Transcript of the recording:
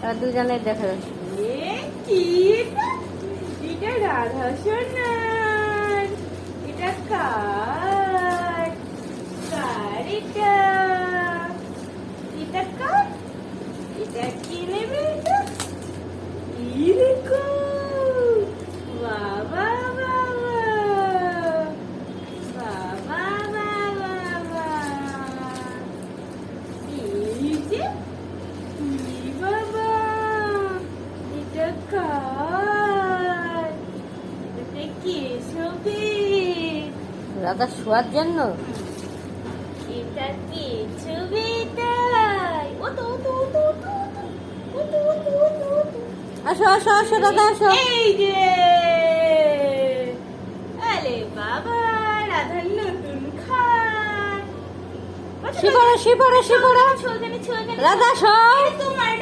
আর দুজনে দেখো কি এটা রাধা সোনার, এটা কার কার এটা এটা কার, এটা কি নেবে, এটা কি দেখো, বাবা বাবা বাবা বাবা, এই যে কি বাবা, এটা কার, এটা কে ছবি, রাধা শোয়ার জন্য। এটা কি ছবি, তাই ও তো ও তো ও তো ও তো ও তো ও তো ও তো ও তো, আসো আসো আসো দাদা আসো। এই যে আরে বাবা, রাধার নতুন খাট, শিবরা শিবরা শিবরা ছোজনে ছোজনে রাধা সব তোমার